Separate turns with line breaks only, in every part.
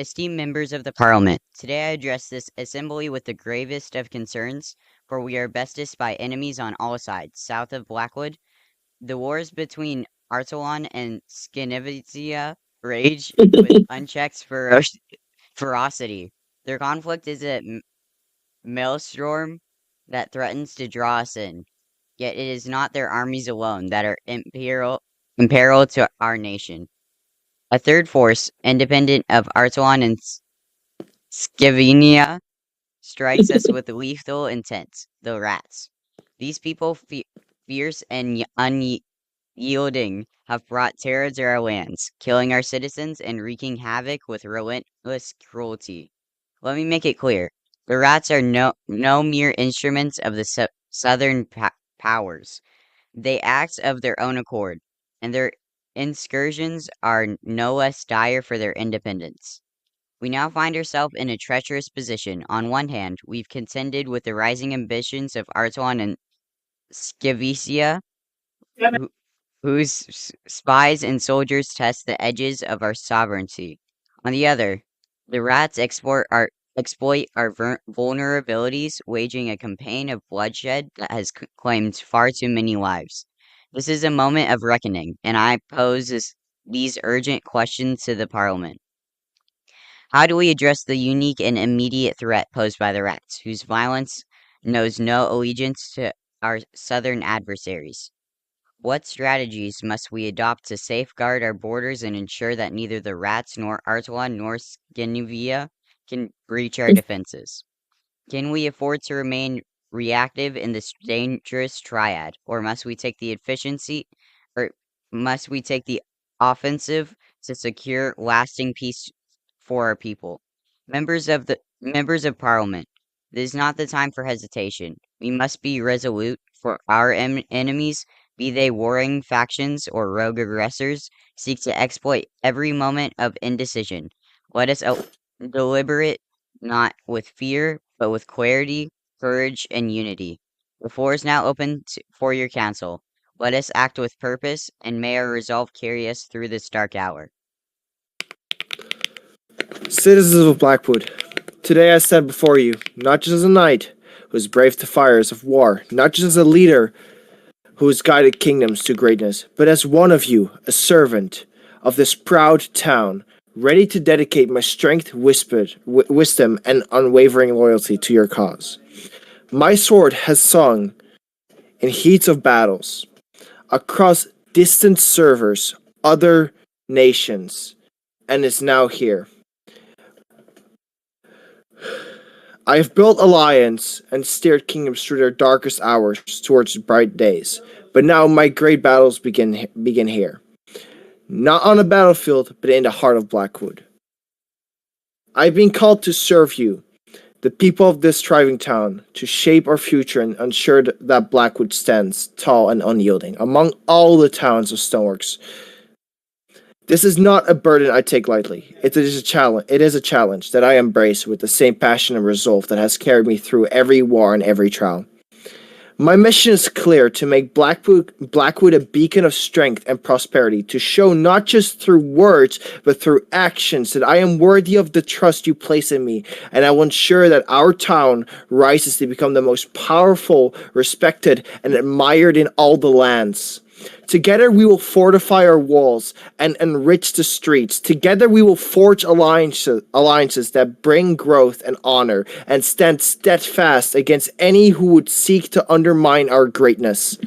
Esteemed members of the Parliament, today I address this assembly with the gravest of concerns, for we are bested by enemies on all sides. South of Blackwood, the wars between Artois and Skinivizia rage with unchecked ferocity. Their conflict is a maelstrom that threatens to draw us in. Yet it is not their armies alone that are in peril to our nation. A third force, independent of Artois and Scavenia, strikes us with lethal intent, the rats. These people, fierce and unyielding, have brought terror to our lands, killing our citizens and wreaking havoc with relentless cruelty. Let me make it clear. The rats are no mere instruments of the southern powers. They act of their own accord, and their incursions are no less dire for their independence. We now find ourselves in a treacherous position. On one hand, we've contended with the rising ambitions of Artois and Scavicia, who, whose spies and soldiers test the edges of our sovereignty. On the other, the rats exploit our vulnerabilities, waging a campaign of bloodshed that has claimed far too many lives. This is a moment of reckoning, and I pose these urgent questions to the Parliament. How do we address the unique and immediate threat posed by the rats, whose violence knows no allegiance to our southern adversaries? What strategies must we adopt to safeguard our borders and ensure that neither the rats nor Artois nor Scandinavia can breach our defenses? Can we afford to remain reactive in this dangerous triad, or or must we take the offensive to secure lasting peace for our people? Members of Parliament, this is not the time for hesitation. We must be resolute, for our enemies, be they warring factions or rogue aggressors, seek to exploit every moment of indecision. Let us deliberate not with fear, but with clarity, courage, and unity. The floor is now open for your counsel. Let us act with purpose, and may our resolve carry us through this dark hour.
Citizens of Blackwood, today I stand before you, not just as a knight who has braved the fires of war, not just as a leader who has guided kingdoms to greatness, but as one of you, a servant of this proud town, ready to dedicate my strength, wisdom, and unwavering loyalty to your cause. My sword has sung in heats of battles, across distant servers, other nations, and is now here. I have built alliance and steered kingdoms through their darkest hours towards bright days. But now my great battles begin here. Not on a battlefield, but in the heart of Blackwood. I've been called to serve you, the people of this thriving town, to shape our future and ensure that Blackwood stands tall and unyielding among all the towns of Stoneworks. This is not a burden I take lightly. It is a challenge. It is a challenge that I embrace with the same passion and resolve that has carried me through every war and every trial. My mission is clear: to make Blackwood a beacon of strength and prosperity, to show not just through words, but through actions that I am worthy of the trust you place in me, and I will ensure that our town rises to become the most powerful, respected, and admired in all the lands. Together we will fortify our walls and enrich the streets. Together we will forge alliances that bring growth and honor, and stand steadfast against any who would seek to undermine our greatness.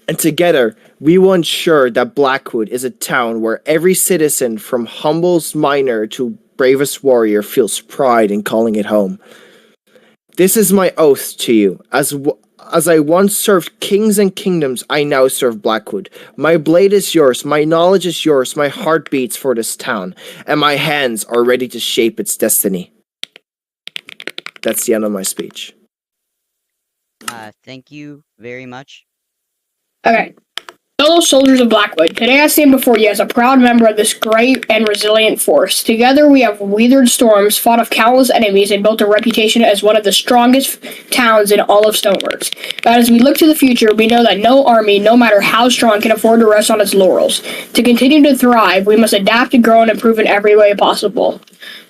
And together we will ensure that Blackwood is a town where every citizen, from humblest miner to bravest warrior, feels pride in calling it home. This is my oath to you. As I once served kings and kingdoms, I now serve Blackwood. My blade is yours, my knowledge is yours, my heart beats for this town, and my hands are ready to shape its destiny. That's the end of my speech.
Thank you very much.
Okay. Fellow soldiers of Blackwood, today I stand before you as a proud member of this great and resilient force. Together we have weathered storms, fought off countless enemies, and built a reputation as one of the strongest towns in all of Stoneworks. But as we look to the future, we know that no army, no matter how strong, can afford to rest on its laurels. To continue to thrive, we must adapt and grow and improve in every way possible.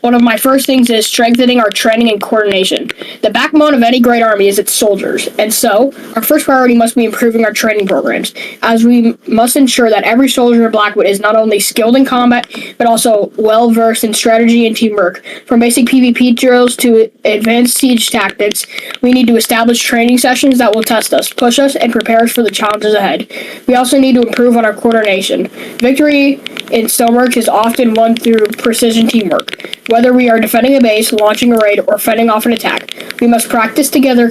One of my first things is strengthening our training and coordination. The backbone of any great army is its soldiers, and so our first priority must be improving our training programs, as we must ensure that every soldier in Blackwood is not only skilled in combat, but also well versed in strategy and teamwork. From basic PvP drills to advanced siege tactics, we need to establish training sessions that will test us, push us, and prepare us for the challenges ahead. We also need to improve on our coordination. Victory in Stoneworks is often won through precision teamwork. Whether we are defending a base, launching a raid, or fending off an attack, we must practice together,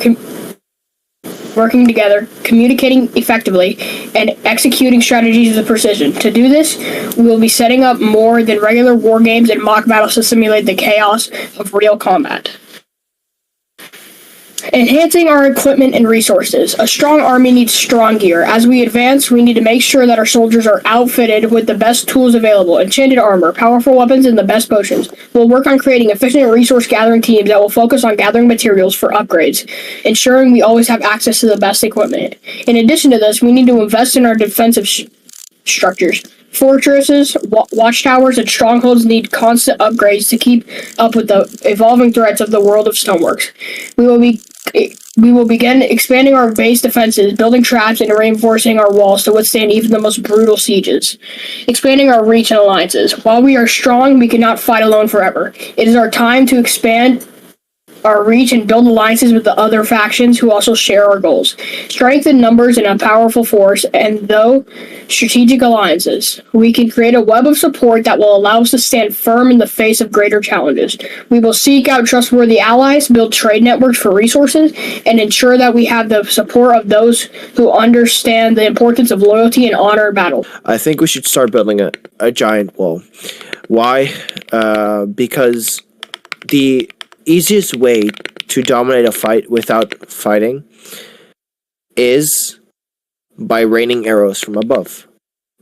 working together, communicating effectively, and executing strategies with precision. To do this, we will be setting up more than regular war games and mock battles to simulate the chaos of real combat. Enhancing our equipment and resources. A strong army needs strong gear. As we advance, we need to make sure that our soldiers are outfitted with the best tools available, enchanted armor, powerful weapons, and the best potions. We'll work on creating efficient resource gathering teams that will focus on gathering materials for upgrades, ensuring we always have access to the best equipment. In addition to this, we need to invest in our defensive structures. Fortresses, watchtowers, and strongholds need constant upgrades to keep up with the evolving threats of the world of Stoneworks. We will begin expanding our base defenses, building traps, and reinforcing our walls to withstand even the most brutal sieges. Expanding our reach and alliances. While we are strong, we cannot fight alone forever. It is our time to expand our reach and build alliances with the other factions who also share our goals. Strength in numbers and a powerful force, and though strategic alliances, we can create a web of support that will allow us to stand firm in the face of greater challenges. We will seek out trustworthy allies, build trade networks for resources, and ensure that we have the support of those who understand the importance of loyalty and honor in battle.
I think we should start building a giant wall. Why? Because the easiest way to dominate a fight without fighting is by raining arrows from above.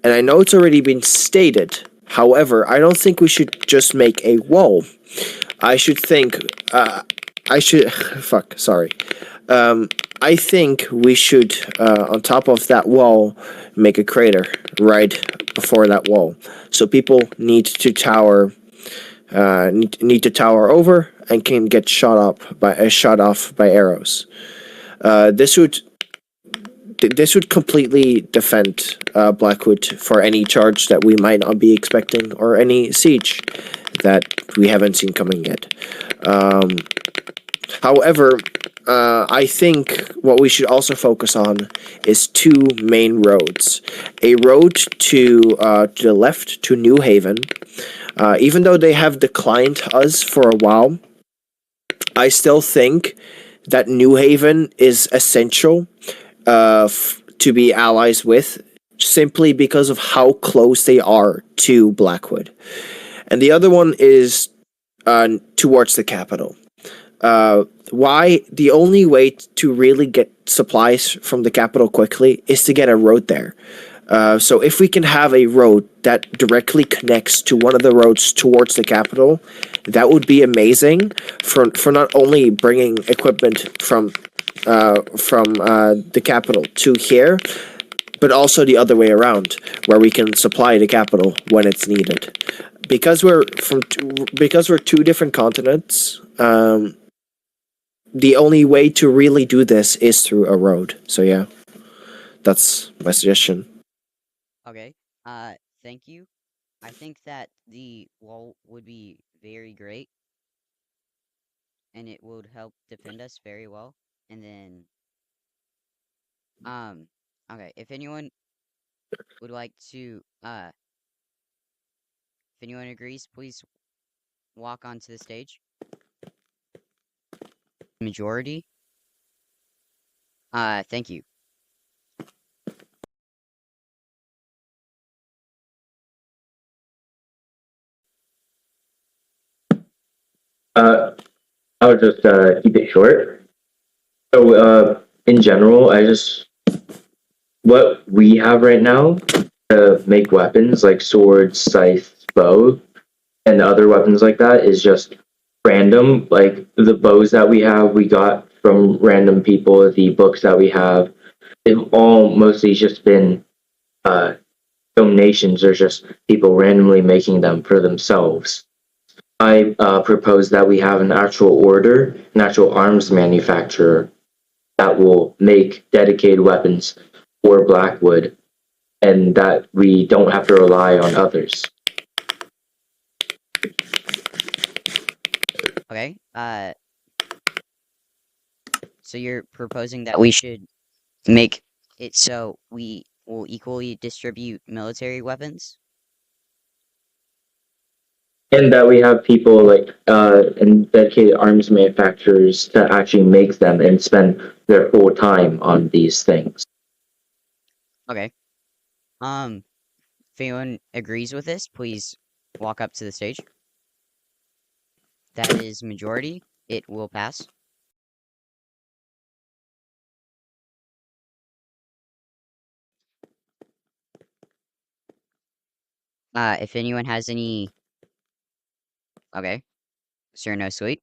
And I know it's already been stated, however, I don't think we should just make a wall. I should think, I think we should, on top of that wall, make a crater right before that wall. So people need to tower over and can get shot off by arrows. This would completely defend Blackwood for any charge that we might not be expecting or any siege that we haven't seen coming yet. However, I think what we should also focus on is two main roads. A road to the left to New Haven. Even though they have declined us for a while, I still think that New Haven is essential to be allies with, simply because of how close they are to Blackwood. And the other one is towards the capital. Why? The only way to really get supplies from the capital quickly is to get a road there. So if we can have a road that directly connects to one of the roads towards the capital, that would be amazing for not only bringing equipment from the capital to here, but also the other way around, where we can supply the capital when it's needed. Because we're two different continents, the only way to really do this is through a road. So yeah, that's my suggestion.
Okay. Thank you. I think that the wall would be very great, and it would help defend us very well. And then, um, okay, if anyone would like to, if anyone agrees, please walk onto the stage. Majority. Thank you.
Uh, I'll just keep it short. So, in general, I just what we have right now to make weapons like swords, scythe, bow, and other weapons like that is just random. Like the bows that we have, we got from random people. The books that we have, they've all mostly just been donations or just people randomly making them for themselves. I propose that we have an actual order, an actual arms manufacturer that will make dedicated weapons for Blackwood, and that we don't have to rely on others.
Okay. So you're proposing that we should make it so we will equally distribute military weapons?
And that we have people like and dedicated arms manufacturers to actually make them and spend their full time on these things.
Okay. If anyone agrees with this, please walk up to the stage. That is majority. It will pass. If anyone has any... Okay. Sir, no sweet.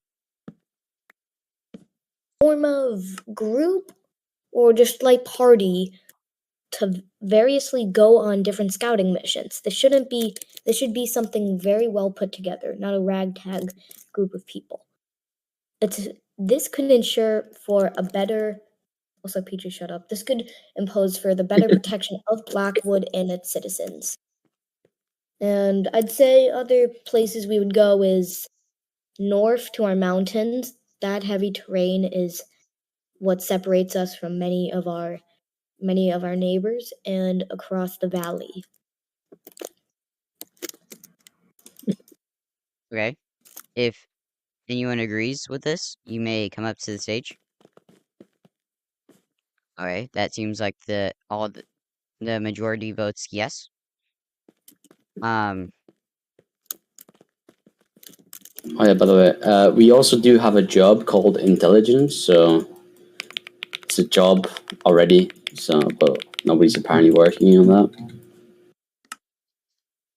Form of group or just like party to variously go on different scouting missions. This should be something very well put together, not a ragtag group of people. This could ensure for a better also PJ shut up. This could impose for the better protection of Blackwood and its citizens. And I'd say other places we would go is north to our mountains. That heavy terrain is what separates us from many of our neighbors, and across the valley.
Okay. If anyone agrees with this, you may come up to the stage. Okay, that seems like the majority votes yes.
Oh yeah, by the way, we also do have a job called intelligence, so it's a job already, so but nobody's apparently working on that.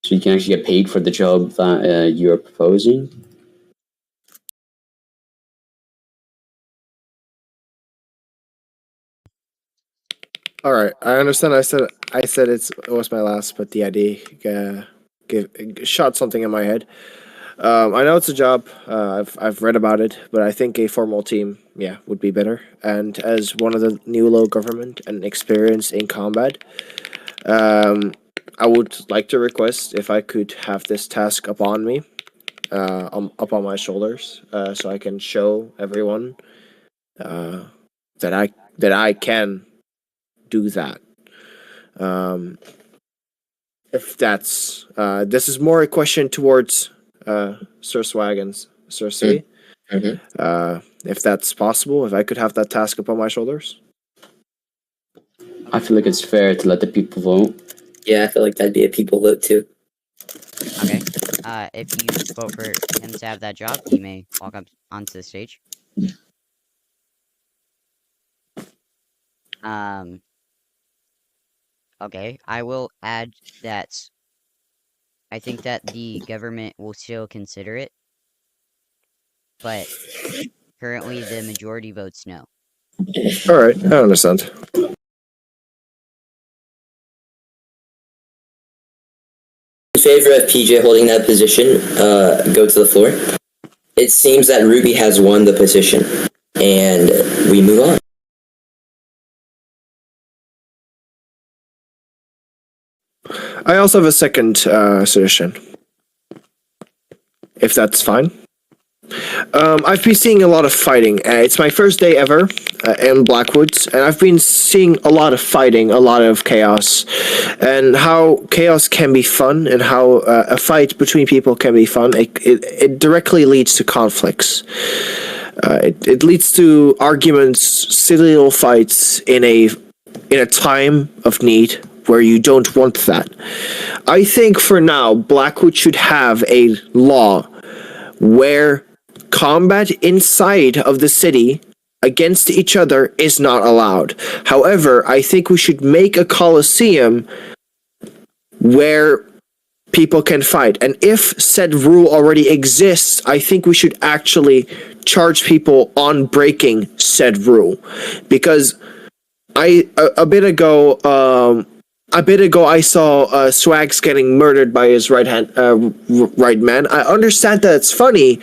So you can actually get paid for the job that you're proposing.
All right, I understand. I said it was my last, but the idea shot something in my head. I know it's a job. I've read about it, but I think a formal team, yeah, would be better. And as one of the new low government and experienced in combat, I would like to request if I could have this task upon me, up on my shoulders, so I can show everyone that I can do that. Um, if that's this is more a question towards Sir Swaggins, Sir C. If that's possible, if I could have that task upon my shoulders.
I feel like it's fair to let the people vote.
Yeah, I feel like that'd be a people vote too.
Okay. If you vote for him to have that job, you may walk up onto the stage. Okay, I will add that I think that the government will still consider it, but currently the majority votes no.
All right, I understand.
In favor of PJ holding that position, go to the floor. It seems that Ruby has won the position, and we move on.
I also have a second suggestion, if that's fine. I've been seeing a lot of fighting. It's my first day ever in Blackwoods, and I've been seeing a lot of fighting, a lot of chaos, and how chaos can be fun, and how a fight between people can be fun. It directly leads to conflicts. It leads to arguments, silly little fights in a time of need where you don't want that. I think for now, Blackwood should have a law where combat inside of the city against each other is not allowed. However, I think we should make a coliseum where people can fight. And if said rule already exists, I think we should actually charge people on breaking said rule. Because a bit ago I saw Swags getting murdered by his right man. I understand that it's funny,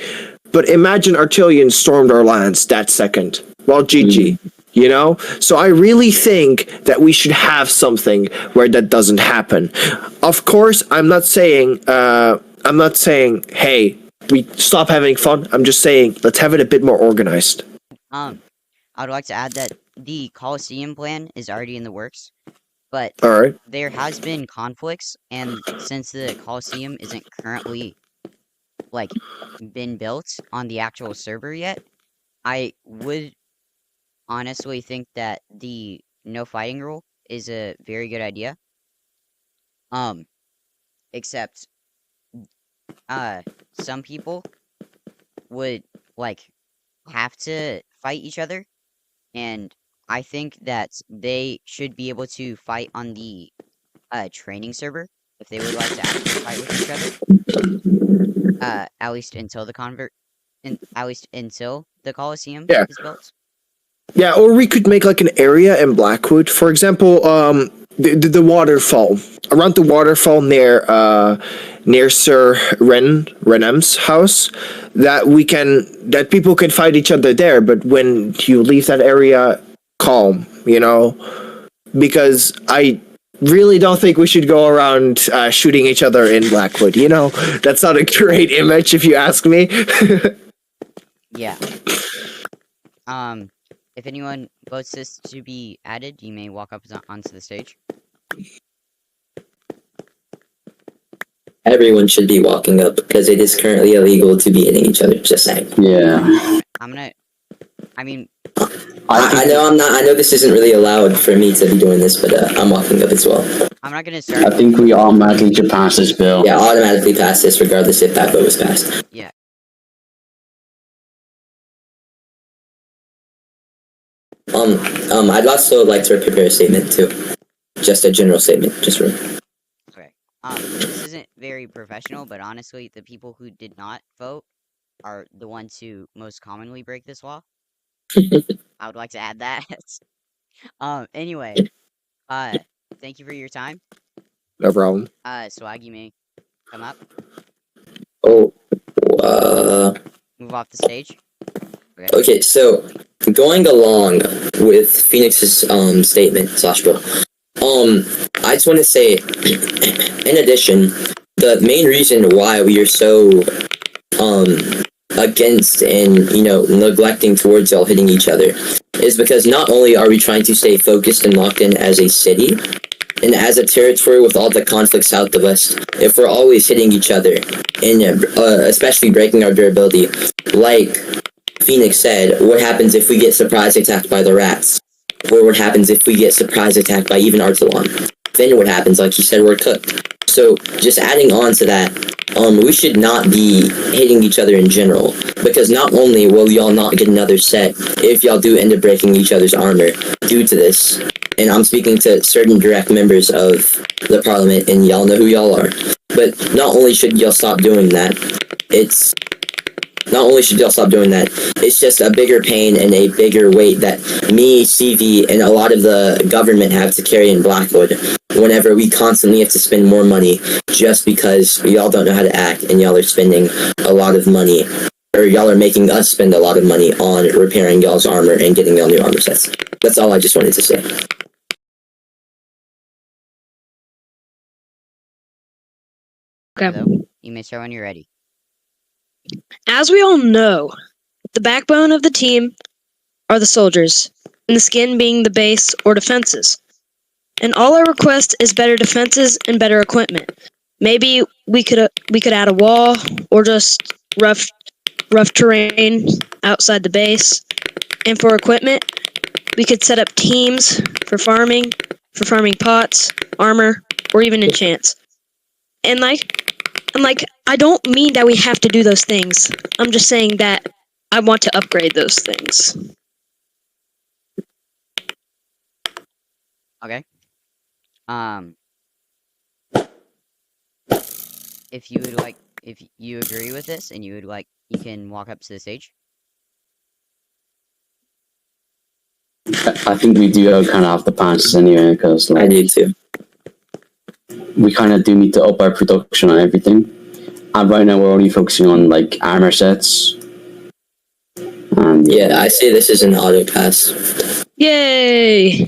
but imagine Artillion stormed our lands that second. Well, GG. You know? So I really think that we should have something where that doesn't happen. Of course, I'm not saying, hey, we stop having fun. I'm just saying, let's have it a bit more organized.
I would like to add that the Coliseum plan is already in the works, but
All right.
there has been conflicts, and since the Coliseum isn't currently, like, been built on the actual server yet, I would honestly think that the no fighting rule is a very good idea. Except, some people would, like, have to fight each other, and I think that they should be able to fight on the, training server if they would like to actually fight with each other. At least until the Coliseum is built.
Yeah, or we could make like an area in Blackwood, for example, the waterfall around the waterfall near Sir Renem's house, that people can fight each other there. But when you leave that area, calm, because I really don't think we should go around shooting each other in Blackwood. That's not a great image if you ask me.
Yeah. If anyone votes this to be added, you may walk up onto the stage.
Everyone should be walking up because it is currently illegal to be hitting each other. Just saying.
Yeah.
I mean,
I know I know this isn't really allowed for me to be doing this, but I'm walking up as well.
I'm not gonna start.
I think we automatically should pass this bill.
Yeah, automatically pass this regardless if that vote was passed.
Yeah.
I'd also like to prepare a statement too. Just a general statement, just for.
Okay. This isn't very professional, but honestly, the people who did not vote are the ones who most commonly break this law. I would like to add that. Anyway, thank you for your time.
No problem.
Swag, you may come up.
Oh,
Move off the stage.
Okay, so going along with Phoenix's statement / bill, I just want to say, in addition, the main reason why we are so against and neglecting towards y'all hitting each other is because not only are we trying to stay focused and locked in as a city and as a territory with all the conflicts south of us, if we're always hitting each other and especially breaking our durability, like Phoenix said, what happens if we get surprise attacked by the rats? Or what happens if we get surprise attacked by even Artelon? Then what happens? Like he said, we're cooked. So just adding on to that, we should not be hitting each other in general, because not only will y'all not get another set if y'all do end up breaking each other's armor due to this, and I'm speaking to certain direct members of the parliament, and y'all know who y'all are, but not only should y'all stop doing that, it's just a bigger pain and a bigger weight that me, CV, and a lot of the government have to carry in Blackwood whenever we constantly have to spend more money just because y'all don't know how to act and y'all are spending a lot of money, or y'all are making us spend a lot of money on repairing y'all's armor and getting y'all new armor sets. That's all I just wanted to say.
Okay. You may start when you're ready.
As we all know, the backbone of the team are the soldiers, and the skin being the base or defenses. And all I request is better defenses and better equipment. Maybe we could add a wall or just rough terrain outside the base. And for equipment, we could set up teams for farming pots, armor, or even enchants. And I don't mean that we have to do those things. I'm just saying that I want to upgrade those things.
Okay. Um, if you would like, if you agree with this and you would like, you can walk up to the stage.
I think we do kind of have the passes anyway, because
I
like
do too.
we kind of do need to up our production on everything. And right now we're only focusing on like armor sets. And
Yeah, I say this is an auto pass.
Yay!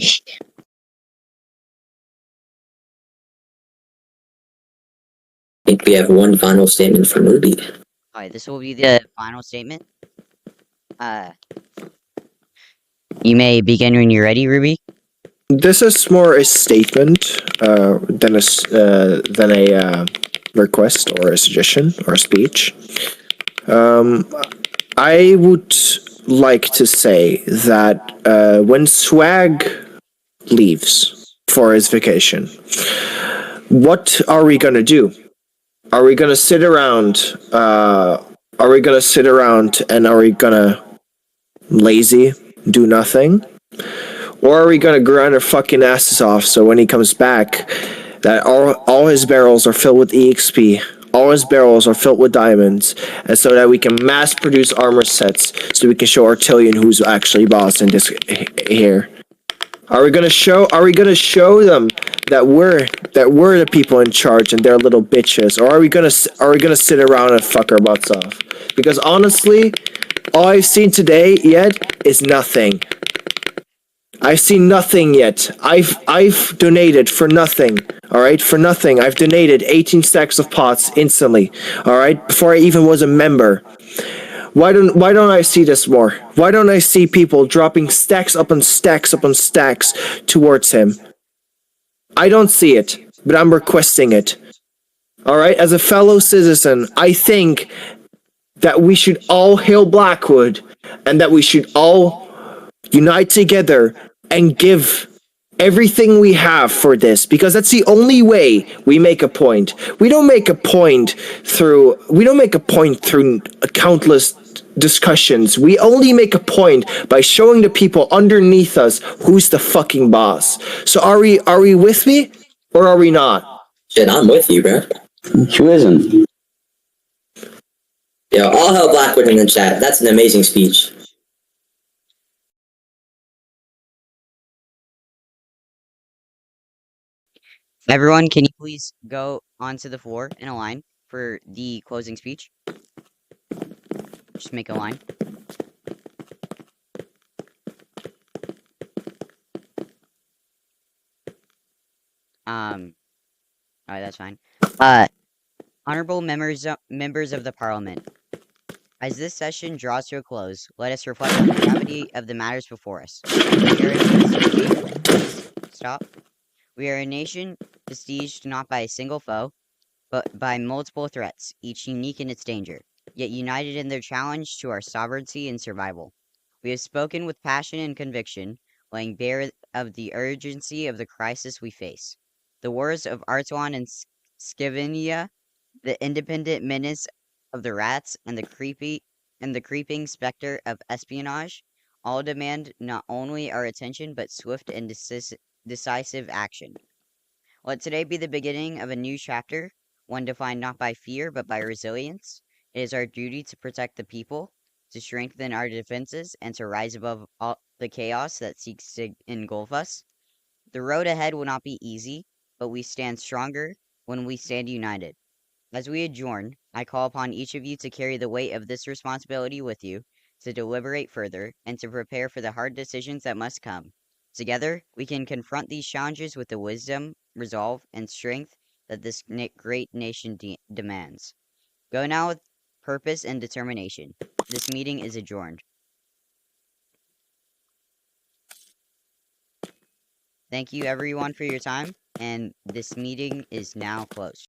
I think we have one final statement from Ruby.
Alright, this will be the final statement. You may begin when you're ready, Ruby.
This is more a statement than a request or a suggestion or a speech. I would like to say that when Swag leaves for his vacation, what are we gonna do? Are we gonna sit around? Are we gonna sit around and are we gonna lazy, do nothing? Or are we gonna grind our fucking asses off so when he comes back, that all his barrels are filled with EXP, all his barrels are filled with diamonds, and so that we can mass produce armor sets so we can show Artillion who's actually boss in this here. Are we gonna show them that we're the people in charge and they're little bitches, or are we gonna sit around and fuck our butts off? Because honestly, all I've seen today yet is nothing. I've seen nothing yet. I've donated for nothing. All right, for nothing. I've donated 18 stacks of pots instantly. All right, before I even was a member. Why don't I see this more? Why don't I see people dropping stacks upon stacks upon stacks towards him? I don't see it, but I'm requesting it. All right, as a fellow citizen, I think that we should all hail Blackwood and that we should all unite together and give everything we have for this, because that's the only way we make a point. We don't make a point through countless discussions. We only make a point by showing the people underneath us who's the fucking boss. So are we with me or are we not?
Shit, I'm with you, bro.
who isn't?
Yo, all hell Blackwood in the chat. That's an amazing speech.
Everyone, can you please go onto the floor in a line for the closing speech? Just make a line. Alright, that's fine. Honorable members of the Parliament, as this session draws to a close, let us reflect on the gravity of the matters before us. Stop. We are a nation besieged not by a single foe, but by multiple threats, each unique in its danger, yet united in their challenge to our sovereignty and survival. We have spoken with passion and conviction, laying bare of the urgency of the crisis we face. The wars of Artois and Scavinia, the independent menace of the rats, and the creeping specter of espionage, all demand not only our attention but swift and decisive action. Let today be the beginning of a new chapter, one defined not by fear but by resilience. It is our duty to protect the people, to strengthen our defenses, and to rise above all the chaos that seeks to engulf us. The road ahead will not be easy, but we stand stronger when we stand united. As we adjourn, I call upon each of you to carry the weight of this responsibility with you, to deliberate further, and to prepare for the hard decisions that must come. Together, we can confront these challenges with the wisdom, resolve, and strength that this great nation demands. Go now with purpose and determination. This meeting is adjourned. Thank you everyone for your time, and this meeting is now closed.